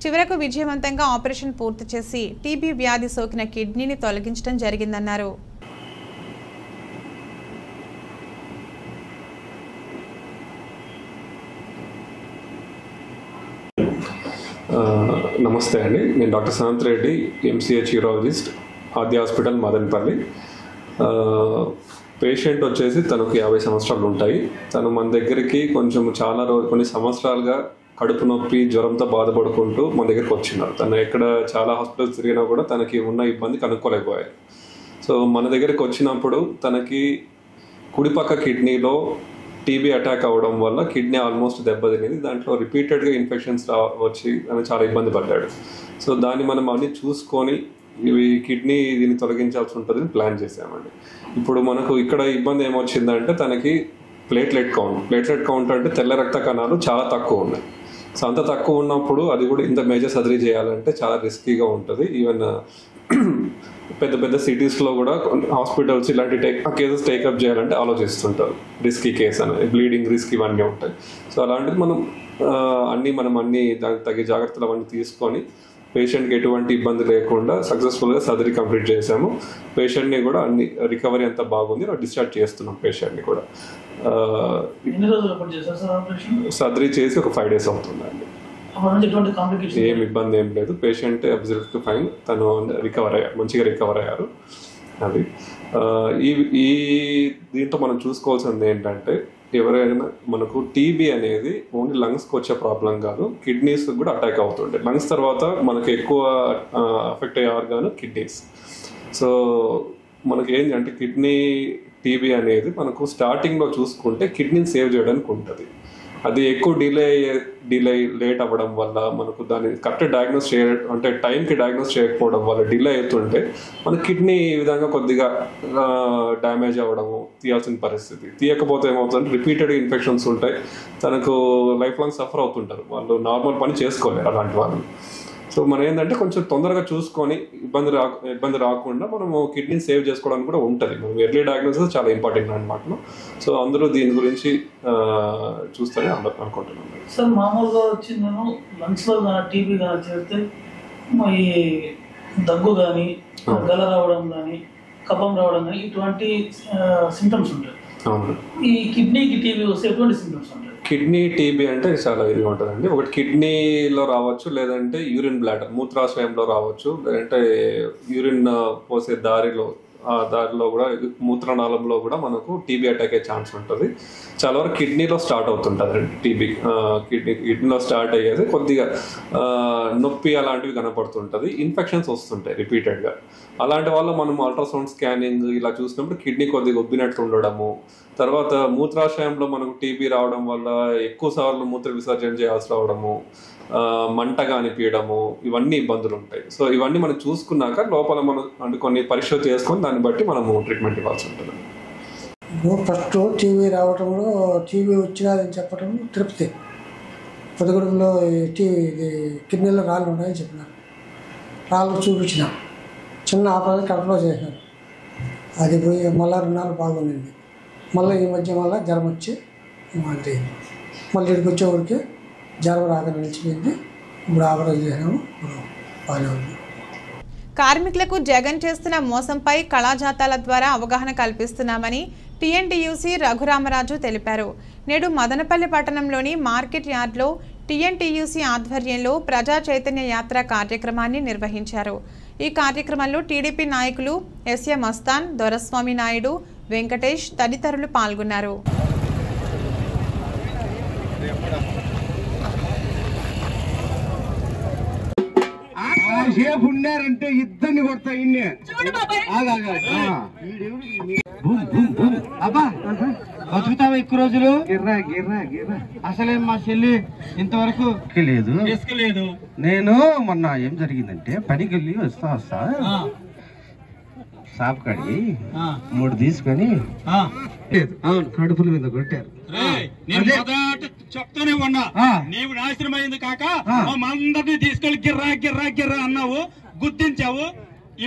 చివరకు విజయవంతంగా ఆపరేషన్ పూర్తి చేసి టీబీ వ్యాధి సోకిన కిడ్నీని తొలగించడం జరిగిందన్నారు. నమస్తే అండి, నేను doctor Sanath Reddy, MCH urologist, Adya hospital Madanapalle. Patient వచ్చేసి తనకు 50 సంవత్సరాలు ఉంటాయి. తను మన దగ్గరికి కొన్ని సంవత్సరాలుగా కడుపు నొప్పి, జ్వరంతో బాధపడుకుంటూ మన దగ్గరికి వచ్చినారు. తను ఎక్కడ చాలా హాస్పిటల్స్ తిరిగినా కూడా తనకి ఉన్న ఇబ్బంది కనుక్కోలేకపోయారు. సో మన దగ్గరికి వచ్చినప్పుడు తనకి కుడిపక్క కిడ్నీలో టీబీ అటాక్ అవ్వడం వల్ల కిడ్నీ ఆల్మోస్ట్ దెబ్బతినేది. దాంట్లో రిపీటెడ్గా ఇన్ఫెక్షన్స్ వచ్చి చాలా ఇబ్బంది పడ్డాడు. సో దాన్ని మనం అన్ని చూసుకొని ఇవి కిడ్నీ దీన్ని తొలగించాల్సి ఉంటుందని ప్లాన్ చేసామండి. ఇప్పుడు మనకు ఇక్కడ ఇబ్బంది ఏమొచ్చిందంటే తనకి ప్లేట్లెట్ కౌంట్ అంటే తెల్ల రక్త కణాలు చాలా తక్కువ ఉన్నాయి. సో అంత తక్కువ ఉన్నప్పుడు అది కూడా ఇంత మేజర్ సర్జరీ చేయాలంటే చాలా రిస్కీగా ఉంటుంది. ఈవెన్ పెద్ద పెద్ద సిటీస్లో కూడా హాస్పిటల్స్ ఇలాంటి కేసెస్ టేకప్ చేయాలంటే ఆలోచిస్తుంటారు. రిస్కీ కేసు అని, బ్లీడింగ్ రిస్క్ ఇవన్నీ ఉంటాయి. సో అలాంటిది మనం అన్ని దానికి తగ్గ జాగ్రత్తలు అవన్నీ తీసుకొని పేషెంట్కి ఎటువంటి ఇబ్బంది లేకుండా సక్సెస్ఫుల్గా సర్జరీ కంప్లీట్ చేసాము. పేషెంట్ని కూడా అన్ని రికవరీ అంతా బాగుంది. డిశ్చార్జ్ చేస్తున్నాం పేషెంట్ని కూడా. సర్జరీ చేసి ఒక 5 days అవుతుందండి. ఏం ఇబ్బంది ఏం లేదు. Patient absolutely fine. తను మంచిగా రికవర్ అయ్యారు. అది ఈ దీంట్లో మనం చూసుకోవాల్సింది ఏంటంటే ఎవరైనా మనకు టీబీ అనేది ఓన్లీ లంగ్స్కి వచ్చే ప్రాబ్లం కాదు, కిడ్నీస్ కూడా అటాక్ అవుతుండే. లంగ్స్ తర్వాత మనకు ఎక్కువ అఫెక్ట్ అయ్యే ఆర్గాన్ కిడ్నీస్. సో మనకి ఏంటంటే కిడ్నీ టీబీ అనేది మనకు స్టార్టింగ్లో చూసుకుంటే కిడ్నీని సేవ్ చేయడానికి ఉంటుంది. అది ఎక్కువ లేట్ అవ్వడం వల్ల మనకు దాన్ని కరెక్ట్ డయాగ్నోస్ అంటే టైంకి డయాగ్నోస్ చేయకపోవడం వల్ల డిలే అవుతుంటే మన కిడ్నీ ఈ విధంగా కొద్దిగా డ్యామేజ్ అవ్వడము తీయాల్సిన పరిస్థితి. తీయకపోతే ఏమవుతుందంటే రిపీటెడ్ ఇన్ఫెక్షన్స్ ఉంటాయి. తనకు లైఫ్ లాంగ్ సఫర్ అవుతుంటారు. వాళ్ళు నార్మల్ పని చేసుకోలేరు అలాంటి వాళ్ళు. సో మనం ఏంటంటే కొంచెం తొందరగా చూసుకొని ఇబ్బంది రాకుండా మనము కిడ్నీని సేవ్ చేసుకోవడానికి కూడా ఉంటుంది. మనం ఎర్లీ డయాగ్నోసిస్ చాలా ఇంపార్టెంట్ అనమాట. సో అందరూ దీని గురించి చూస్తారని అనుకుంటున్నాను. సార్ మామూలుగా వచ్చిందను లంగ్స్లో టీబీ కానీ చేస్తే ఈ దగ్గు కానీ గల రావడం కానీ కఫం రావడం కానీ ఇటువంటి సింటమ్స్ ఉంటాయి. ఈ కిడ్నీకి టీబీ వస్తే ఎటువంటి సింటమ్స్ ఉంటాయి? కిడ్నీ టీబీ అంటే చాలా ఇదిగా ఉంటుందండి. ఒకటి కిడ్నీలో రావచ్చు, లేదంటే యూరిన్ బ్లాడర్ మూత్రాశయంలో రావచ్చు, లేదంటే యూరిన్ పోసే దారిలో కూడా మూత్రనాళంలో కూడా మనకు టీబీ అటాక్ అయ్యే ఛాన్స్ ఉంటుంది. చాలా వరకు కిడ్నీలో స్టార్ట్ అవుతుంటుంది టీబీ. కిడ్నీలో స్టార్ట్ అయ్యేది కొద్దిగా నొప్పి అలాంటివి కనపడుతుంటుంది. ఇన్ఫెక్షన్స్ వస్తుంటాయి రిపీటెడ్గా. అలాంటి వల్ల మనం అల్ట్రాసౌండ్ స్కానింగ్ ఇలా చూసినప్పుడు కిడ్నీ కొద్దిగా ఉబ్బినట్లు ఉండడము, తర్వాత మూత్రాశయంలో మనకు టీబీ రావడం వల్ల ఎక్కువ సార్లు మూత్ర విసర్జన చేయాల్సి రావడము, మంటగా అనిపించడము, ఇవన్నీ ఇబ్బందులు ఉంటాయి. సో ఇవన్నీ మనం చూసుకున్నాక లోపల మనం అంటే కొన్ని పరీక్షలు చేసుకొని దాన్ని బట్టి మనము ట్రీట్మెంట్ ఇవ్వాల్సి ఉంటుంది. ఫస్ట్ టీబీ రావడంలో టీబీ వచ్చినాదని చెప్పడం తిరుపతి పొదగూడెంలో కిడ్నీలో రాళ్ళు ఉన్నాయని చెప్పినారు. రాళ్ళు చూపించిన చిన్న ఆపరేషన్ కడపలో చేసినారు. అది పోయి మళ్ళీ 2 నెలలు బాగుండింది. మళ్ళీ ఈ మధ్య జ్వరం వచ్చి అంతే. మళ్ళీ ఇక్కడికి వచ్చేవాడికి జ్వరం రాక నిలిచిపోయింది. ఇప్పుడు ఆపరేషన్ చేసినాము. బాగానే ఉంది. కార్మికులకు జగన్ చేస్తున్న మోసంపై కళాజాతాల ద్వారా అవగాహన కల్పిస్తున్నామని టీఎన్టీయూసీ రఘురామరాజు తెలిపారు. నేడు మదనపల్లి పట్టణంలోని మార్కెట్ యార్డ్లో టీఎన్టీయూసీ ఆధ్వర్యంలో ప్రజా చైతన్య యాత్ర కార్యక్రమాన్ని నిర్వహించారు. ఈ కార్యక్రమంలో టీడీపీ నాయకులు ఎస్ఏ మస్తాన్, దొరస్వామి నాయుడు, వెంకటేష్ తదితరులు పాల్గొన్నారు. ఉన్నారంటే ఇద్దరిని కొడతా అబ్బా బతుకుతావా ఎక్కువ రోజులు? గిర్రా గిర్రా గిర్రా. అసలేం మా చెల్లి ఇంతవరకు లేదు. నేను మొన్న ఏం జరిగిందంటే పనికి వెళ్ళి వస్తా షాప్ కాడికి 3 తీసుకొని అవును కడుపుల మీద కొట్టారు. చెప్తూనే ఉన్నా, నీవు నాశనం అయింది కాక అందరినీ తీసుకెళ్లి గిర్రా గిర్రా గిర్రా అన్నావు, గుర్తించావు.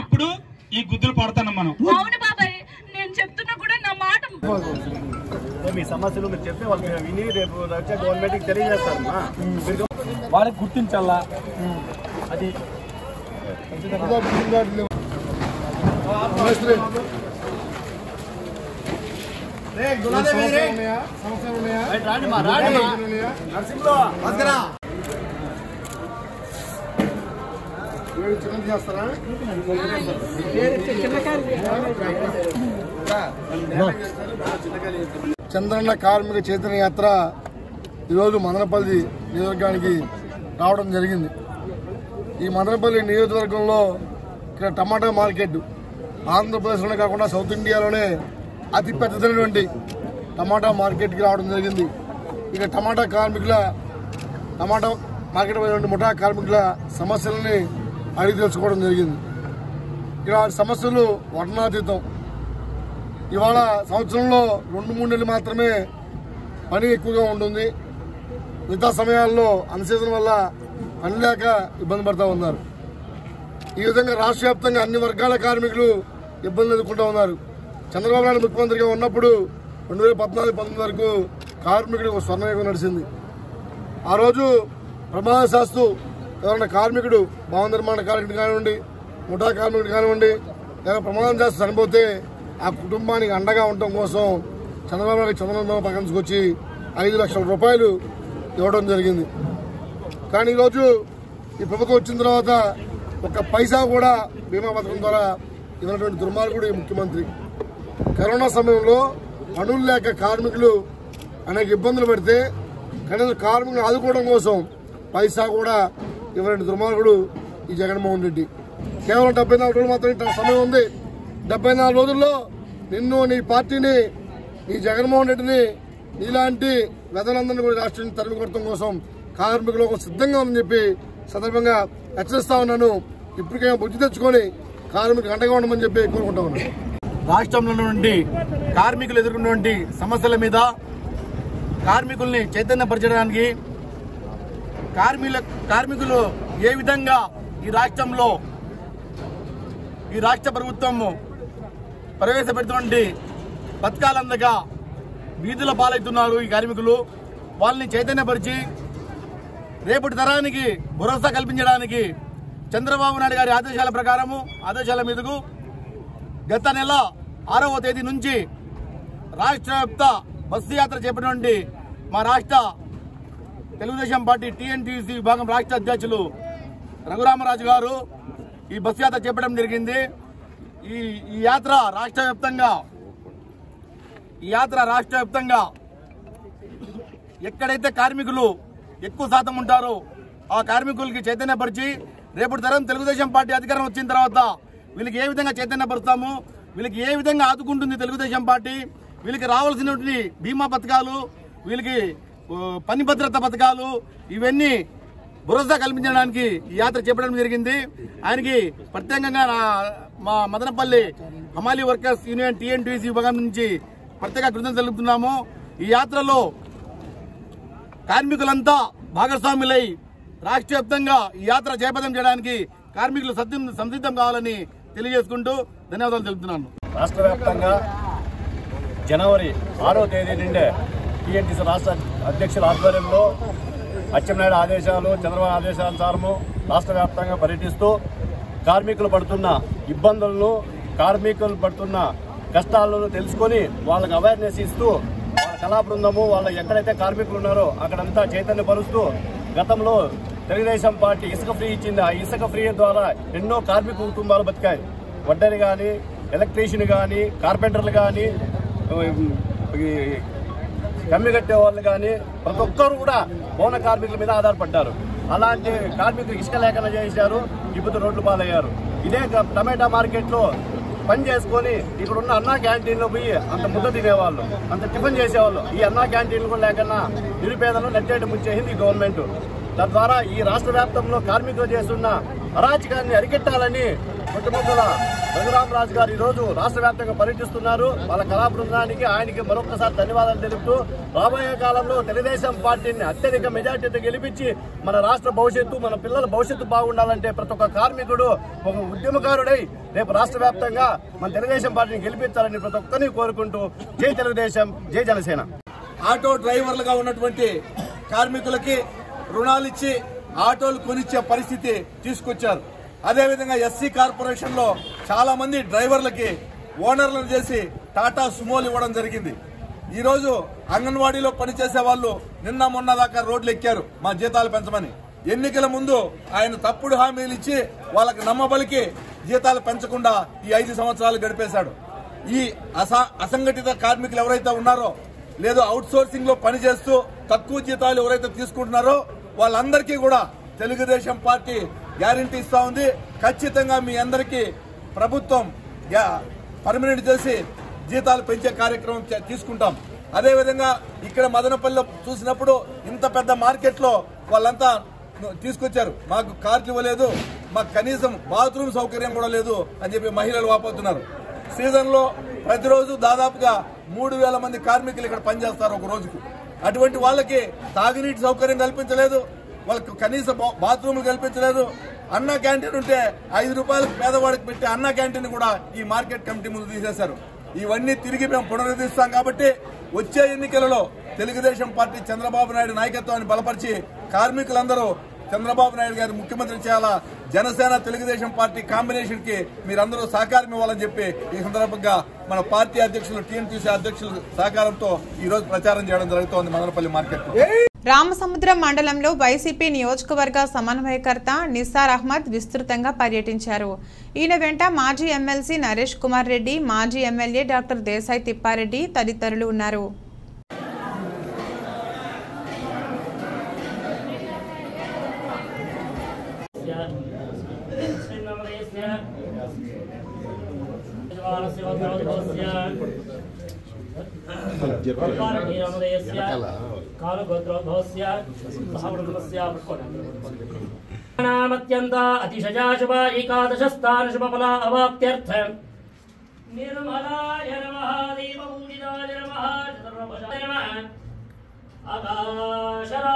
ఇప్పుడు ఈ గుద్దులు పడతాను మనం. అవును బాబాయ్, నేను చెప్తున్నా కూడా నా మాట. మీ సమస్యలు మీరు చెప్తే వాళ్ళు విని రేపు వచ్చే గవర్నమెంట్కి తెలియజేస్తారు. వాళ్ళకి గుర్తించాలా అది. చంద్రన్న కార్మిక చైతన్య యాత్ర ఈరోజు మదనపల్లి నియోజకవర్గానికి రావడం జరిగింది. ఈ మదనపల్లి నియోజకవర్గంలో ఇక్కడ టమాటా మార్కెట్ ఆంధ్రప్రదేశ్లోనే కాకుండా సౌత్ ఇండియాలోనే అతి పెద్దదైనటువంటి టమాటా మార్కెట్కి రావడం జరిగింది. ఇక టమాటా మార్కెట్ ముఠా కార్మికుల సమస్యలని అడిగి తెలుసుకోవడం జరిగింది. ఇక్కడ సమస్యలు వర్ణాతీతం. ఇవాళ సంవత్సరంలో 2-3 నెలలు మాత్రమే పని ఎక్కువగా ఉంటుంది. మిగతా సమయాల్లో అన్సీజన్ వల్ల పని లేక ఇబ్బంది పడుతూ ఉన్నారు. ఈ విధంగా రాష్ట్ర వ్యాప్తంగా అన్ని వర్గాల కార్మికులు ఇబ్బందులు ఎదుర్కొంటూ ఉన్నారు. చంద్రబాబు నాయుడు ముఖ్యమంత్రిగా ఉన్నప్పుడు 2014-19 వరకు కార్మికుడికి ఒక స్వర్ణయుగం నడిచింది. ఆ రోజు ప్రమాదశాస్తు ఎవరైనా కార్మికుడు భవన నిర్మాణ కార్మికుడు కానివ్వండి, ముఠా కార్మికుడు కానివ్వండి, లేదా ప్రమాదం చేస్తూ చనిపోతే ఆ కుటుంబానికి అండగా ఉండటం కోసం చంద్రబాబు నాయుడు చంద్రబాబు పక్కన 5 లక్షల రూపాయలు ఇవ్వడం జరిగింది. కానీ ఈరోజు ఈ ప్రభుత్వం వచ్చిన తర్వాత ఒక్క పైసా కూడా బీమా పథకం ద్వారా ఇవ్వనటువంటి దుర్మార్గుడు ఈ ముఖ్యమంత్రి. కరోనా సమయంలో పనులు లేక కార్మికులు అనేక ఇబ్బందులు పెడితే కనీసం కార్మికులను ఆదుకోవడం కోసం పైసా కూడా ఇవ్వనటువంటి దుర్మార్గుడు ఈ జగన్మోహన్ రెడ్డి. కేవలం 74 రోజులు మాత్రమే సమయం ఉంది. 74 రోజుల్లో నిన్ను, నీ పార్టీని, నీ జగన్మోహన్ రెడ్డిని, ఇలాంటి వెదలందరినీ కూడా రాష్ట్రాన్ని తరిమి కొట్టడం కోసం కార్మికులు సిద్ధంగా ఉందని చెప్పి సందర్భంగా హెచ్చరిస్తా ఉన్నాను. ఇప్పటికైనా బుద్ధి తెచ్చుకొని కార్మికులకు అండగా ఉండమని చెప్పి కోరుకుంటా ఉన్నాను. రాష్ట్రంలో నుండి కార్మికులు ఎదుర్కొన్నటువంటి సమస్యల మీద కార్మికుల్ని చైతన్యపరచడానికి, కార్మికులు ఏ విధంగా ఈ రాష్ట్ర ప్రభుత్వం ప్రవేశపెడుతున్నటువంటి పథకాలందగా వీధుల పాలవుతున్నారు ఈ కార్మికులు. వాళ్ళని చైతన్యపరిచి రేపటి తరానికి భరోసా కల్పించడానికి చంద్రబాబు నాయుడు గారి ఆదేశాల మీదకు గత నెల 6వ తేదీ నుంచి రాష్ట్ర వ్యాప్త బస్సు యాత్ర చేపట్టినటువంటి మా రాష్ట్ర తెలుగుదేశం పార్టీ టీఎన్టీసీ విభాగం రాష్ట్ర అధ్యక్షులు రఘురామరాజు గారు ఈ బస్సు యాత్ర చేపట్టడం జరిగింది. ఈ యాత్ర రాష్ట్ర వ్యాప్తంగా ఎక్కడైతే కార్మికులు ఎక్కువ శాతం ఉంటారో ఆ కార్మికులకి చైతన్యపరిచి రేపటి తరం తెలుగుదేశం పార్టీ అధికారం వచ్చిన తర్వాత వీళ్ళకి ఏ విధంగా చైతన్యపరుస్తాము, వీళ్ళకి ఏ విధంగా ఆదుకుంటుంది తెలుగుదేశం పార్టీ, వీళ్ళకి రావాల్సినటువంటి బీమా పథకాలు, వీళ్ళకి పని భద్రత పథకాలు, ఇవన్నీ భరోసా కల్పించడానికి ఈ యాత్ర చేపట్టడం జరిగింది. ఆయనకి ప్రత్యేకంగా మా మదనపల్లి హమాలీ వర్కర్స్ యూనియన్ టీఎన్టీసీ విభాగం నుంచి ప్రత్యేక కృతజ్ఞతలు తెలుపుతున్నాము. ఈ యాత్రలో కార్మికులంతా భాగస్వాములై రాష్ట్ర వ్యాప్తంగా ఈ యాత్ర జయప్రదం చేయడానికి కార్మికులు సంసిద్ధం కావాలని తెలియజేసుకుంటూ ధన్యవాదాలు తెలుపుతున్నాను. రాష్ట్ర వ్యాప్తంగా జనవరి 6వ తేదీ నుండే టీఎన్టీసీ రాష్ట్ర అధ్యక్షుల ఆధ్వర్యంలో అచ్చెన్నాయుడు ఆదేశాలు, చంద్రబాబు ఆదేశానుసారము రాష్ట్ర వ్యాప్తంగా పర్యటిస్తూ కార్మికులు పడుతున్న ఇబ్బందులను, కార్మికులు పడుతున్న కష్టాలను తెలుసుకొని వాళ్ళకి అవేర్నెస్ ఇస్తూ వాళ్ళ కళా బృందము వాళ్ళ ఎక్కడైతే కార్మికులు ఉన్నారో అక్కడంతా చైతన్యపరుస్తూ గతంలో తెలుగుదేశం పార్టీ ఇసుక ఫ్రీ ఇచ్చింది. ఆ ఇసుక ఫ్రీ ద్వారా ఎన్నో కార్మిక కుటుంబాలు బతికాయి. వడ్డరి కానీ, ఎలక్ట్రీషియన్ కానీ, కార్పెంటర్లు కానీ, కమ్మి కట్టే వాళ్ళు కానీ ప్రతి ఒక్కరు కూడా పౌన కార్మికుల మీద ఆధారపడ్డారు. అలాంటి కార్మికులు ఇసుక లేకుండా చేశారు, ఇప్పుడు రోడ్లు పాలయ్యారు. ఇదే టమాటా మార్కెట్లో పని చేసుకొని ఇక్కడున్న అన్నా క్యాంటీన్లో పోయి అంత ముద్ద తినేవాళ్ళు, అంత టిఫిన్ చేసేవాళ్ళు. ఈ అన్నా క్యాంటీన్లు కూడా లేకన్నా నిరుపేదలను నెట్టేట ముంచేసింది గవర్నమెంట్. తద్వారా ఈ రాష్ట్ర వ్యాప్తంలో కార్మికులు చేస్తున్న అరాచకాన్ని అరికెట్టాలని కొట్టుముక్కల రఘురామరాజు గారు ఈరోజు రాష్ట్ర వ్యాప్తంగా పర్యటిస్తున్నారు. వాళ్ళ కళా బృందానికి, ఆయనకి మరొకసారి ధన్యవాదాలు తెలుపుతూ రాబోయే కాలంలో తెలుగుదేశం పార్టీని అత్యధిక మెజార్టీతో గెలిపించి మన రాష్ట్ర భవిష్యత్తు, మన పిల్లల భవిష్యత్తు బాగుండాలంటే ప్రతి ఒక్క కార్మికుడు ఒక ఉద్యమకారుడై రేపు రాష్ట్ర వ్యాప్తంగా మన తెలుగుదేశం పార్టీని గెలిపించాలని ప్రతి ఒక్కరిని కోరుకుంటూ జై తెలుగుదేశం, జై జనసేన. ఆటో డ్రైవర్లుగా ఉన్నటువంటి కార్మికులకి రుణాలు ఇచ్చి ఆటోలు కొనిచ్చే పరిస్థితి తీసుకొచ్చారు. అదేవిధంగా ఎస్సీ కార్పొరేషన్ లో చాలా మంది డ్రైవర్లకి ఓనర్లను చేసి టాటా సుమోలు ఇవ్వడం జరిగింది. ఈ రోజు అంగన్వాడీలో పనిచేసే వాళ్ళు నిన్న మొన్న దాకా రోడ్లు ఎక్కారు మా జీతాలు పెంచమని. ఎన్నికల ముందు ఆయన తప్పుడు హామీలు ఇచ్చి వాళ్ళకి నమ్మబలికి జీతాలు పెంచకుండా ఈ 5 సంవత్సరాలు గడిపేశాడు. ఈ అసంఘటిత కార్మికులు ఎవరైతే ఉన్నారో, లేదు అవుట్ సోర్సింగ్ లో పనిచేస్తూ తక్కువ జీతాలు ఎవరైతే తీసుకుంటున్నారో వాళ్ళందరికీ కూడా తెలుగుదేశం పార్టీ గ్యారంటీ ఇస్తా ఉంది. ఖచ్చితంగా మీ అందరికీ ప్రభుత్వం పర్మనెంట్ చేసి జీతాలు పెంచే కార్యక్రమం తీసుకుంటాం. అదేవిధంగా ఇక్కడ మదనపల్లిలో చూసినప్పుడు ఇంత పెద్ద మార్కెట్లో వాళ్ళంతా తీసుకొచ్చారు, మాకు కార్లు ఇవ్వలేదు, మాకు కనీసం బాత్రూమ్ సౌకర్యం కూడా లేదు అని చెప్పి మహిళలు వాపోతున్నారు. సీజన్లో ప్రతిరోజు దాదాపుగా 3000 మంది కార్మికులు ఇక్కడ పనిచేస్తారు ఒక రోజుకు. అటువంటి వాళ్ళకి తాగునీటి సౌకర్యం కల్పించలేదు, వాళ్ళకు కనీస బాత్రూమ్లు కల్పించలేదు. అన్న క్యాంటీన్ ఉంటే 5 రూపాయలకు పేదవాడికి పెట్టి అన్న క్యాంటీన్ కూడా ఈ మార్కెట్ కమిటీ ముందు తీసేశారు. ఇవన్నీ తిరిగి మేము పునరుద్ధరిస్తాం కాబట్టి వచ్చే ఎన్నికలలో తెలుగుదేశం పార్టీ చంద్రబాబు నాయుడు నాయకత్వాన్ని బలపరిచి కార్మికులందరూ చంద్రబాబు నాయుడు గారు ముఖ్యమంత్రి చేయాలా, జనసేన తెలుగుదేశం పార్టీ కాంబినేషన్ కి మీరందరూ సహకారం ఇవ్వాలని చెప్పి ఈ సందర్భంగా మన పార్టీ అధ్యక్షులు టీఎంటీసీ అధ్యక్షుల సహకారంతో ఈ రోజు ప్రచారం చేయడం జరుగుతోంది మదనపల్లి మార్కెట్. రామసముద్రం మండలంలో వైసీపీ నియోజకవర్గ సమన్వయకర్త నిస్సార్ అహ్మద్ విస్తృతంగా పర్యటించారు. ఈయన వెంట మాజీ ఎమ్మెల్సీ నరేష్ కుమార్ రెడ్డి, మాజీ ఎమ్మెల్యే డాక్టర్ దేశాయ్ తిప్పారెడ్డి తదితరులు ఉన్నారు. అత్యంత అతిశయా శుభ ఏకాదశస్థాన శుభఫలా అవాప్త్యర్థ నిర్మలాయ నమః దేవపూజితాయ నమః చతుర్భుజాయ నమః ఆకాశరా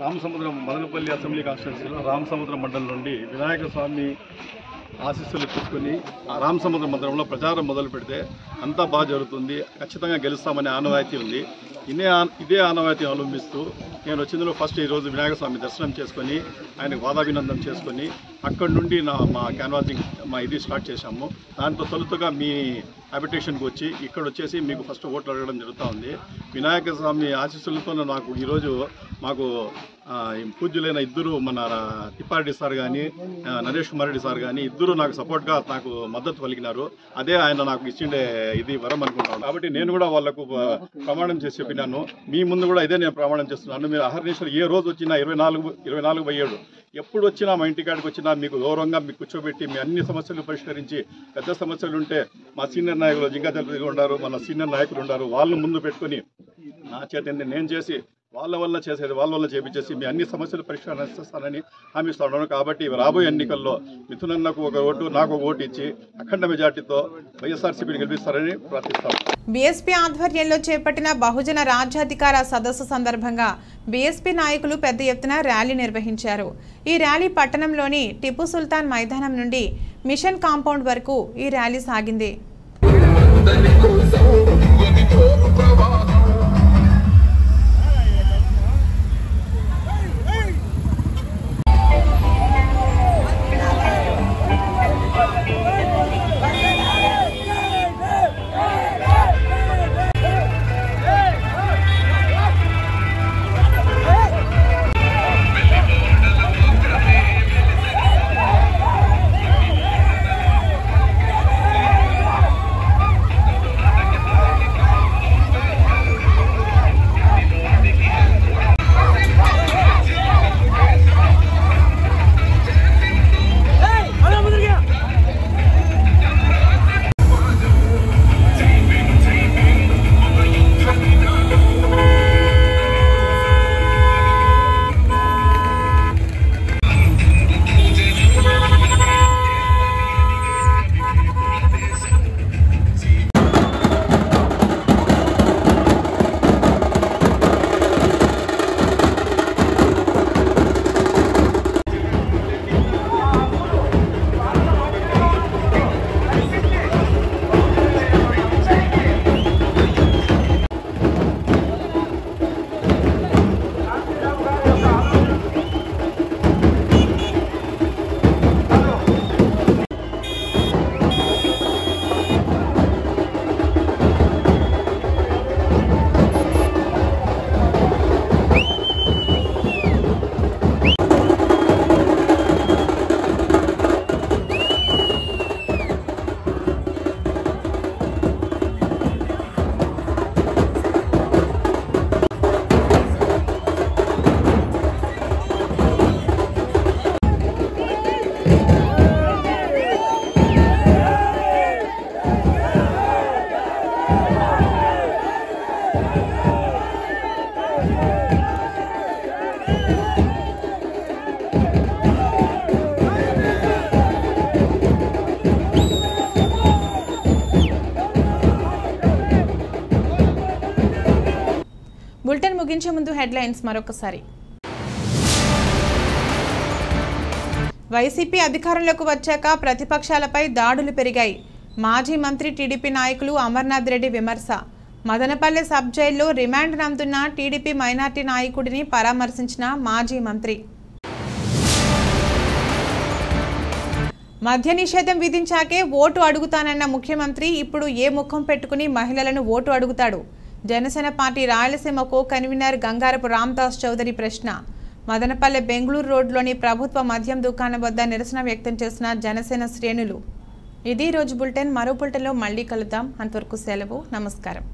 రామసముద్రం మదనపల్లి అసెంబ్లీ కాన్స్టిట్యున్సీలో రామసముద్రం మండలం నుండి వినాయక స్వామి ఆశీస్సులు తీసుకుని ఆ రామసముద్రం మందిరంలో ప్రచారం మొదలు పెడితే అంతా బాగా జరుగుతుంది, ఖచ్చితంగా గెలుస్తామనే ఆనవాయితీ ఉంది. ఇదే ఆనవాయితీ అవలంబిస్తూ నేను వచ్చిందిలో ఫస్ట్ ఈరోజు వినాయక స్వామి దర్శనం చేసుకొని ఆయనకు వాదాభినందనం చేసుకొని అక్కడి నుండి మా క్యాన్వాసింగ్ ఇది స్టార్ట్ చేశాము. దాంట్లో తొలుతగా మీ హ్యాబిటేషన్కి వచ్చి ఇక్కడ వచ్చేసి మీకు ఫస్ట్ ఓట్లు అడగడం జరుగుతూ ఉంది. వినాయక స్వామి ఆశీస్సులతో నాకు ఈరోజు మాకు పూజ్యులైన ఇద్దరు మన తిప్పారెడ్డి సార్ కానీ నరేష్ కుమార్ రెడ్డి సార్ కానీ ఇద్దరు నాకు సపోర్ట్గా నాకు మద్దతు పలికినారు. అదే ఆయన నాకు ఇచ్చిండే ఇది వరం అనుకుంటున్నాను. కాబట్టి నేను కూడా వాళ్లకు ప్రమాణం చేసి చెప్పినాను, మీ ముందు కూడా ఇదే నేను ప్రమాణం చేస్తున్నాను. మీరు అహర్నిశలు ఏ రోజు వచ్చినా 24/7 ఎప్పుడు వచ్చినా మా ఇంటికాడికి వచ్చినా మీకు గౌరవంగా మీకు కూర్చోబెట్టి మీ అన్ని సమస్యలు పరిష్కరించి, పెద్ద సమస్యలు ఉంటే మా సీనియర్ నాయకులు జింకా తెలుగు ఉన్నారు, మన సీనియర్ నాయకులు ఉన్నారు, వాళ్ళు ముందు పెట్టుకొని నా చేత నేను చేసి వాళ్ళ వల్ల చేసేది వాళ్ళ వల్ల చేపించేసి మీ అన్ని సమస్యలు పరిష్కారం చేస్తానని హామీ ఇస్తున్నాను. కాబట్టి రాబోయే ఎన్నికల్లో మిథునన్నకు ఒక ఓటు, నాకు ఒక ఓటు ఇచ్చి అఖండ మెజార్టీతో వైఎస్ఆర్సీపీని గెలిపిస్తారని ప్రార్థిస్తాను. బీఎస్పీ ఆధ్వర్యంలో చేపట్టిన బహుజన రాజ్యాధికార సదస్సు సందర్భంగా బీఎస్పీ నాయకులు పెద్ద ఎత్తున ర్యాలీ నిర్వహించారు. ఈ ర్యాలీ పట్టణంలోని టిప్పు సుల్తాన్ మైదానం నుండి మిషన్ కాంపౌండ్ వరకు ఈ ర్యాలీ సాగింది. ముగించే ముందు హెడ్లైన్స్ మరొకసారి. వైసీపీ అధికారంలోకి వచ్చాక ప్రతిపక్షాలపై దాడులు పెరిగాయి. మాజీ మంత్రి టీడీపీ నాయకులు అమర్నాథ్ రెడ్డి విమర్శ. మదనపల్లె సబ్ జైల్లో రిమాండ్ నందున్న టీడీపీ మైనార్టీ నాయకుడిని పరామర్శించిన మాజీ మంత్రి. మద్య నిషేధం విధించాకే ఓటు అడుగుతానన్న ముఖ్యమంత్రి ఇప్పుడు ఏ ముఖం పెట్టుకుని మహిళలను ఓటు అడుగుతాడు? Janasena party Rayalaseema co convener Gangarapu Ramadas Chowdary ప్రశ్న. మదనపల్లె బెంగళూరు రోడ్లోని ప్రభుత్వ మద్యం దుకాణం వద్ద నిరసన వ్యక్తం చేసిన జనసేన శ్రేణులు. ఇది రోజు బులెటిన్. మరో బులెటిన్లో మళ్ళీ కలుద్దాం. అంతవరకు సెలవు. నమస్కారం.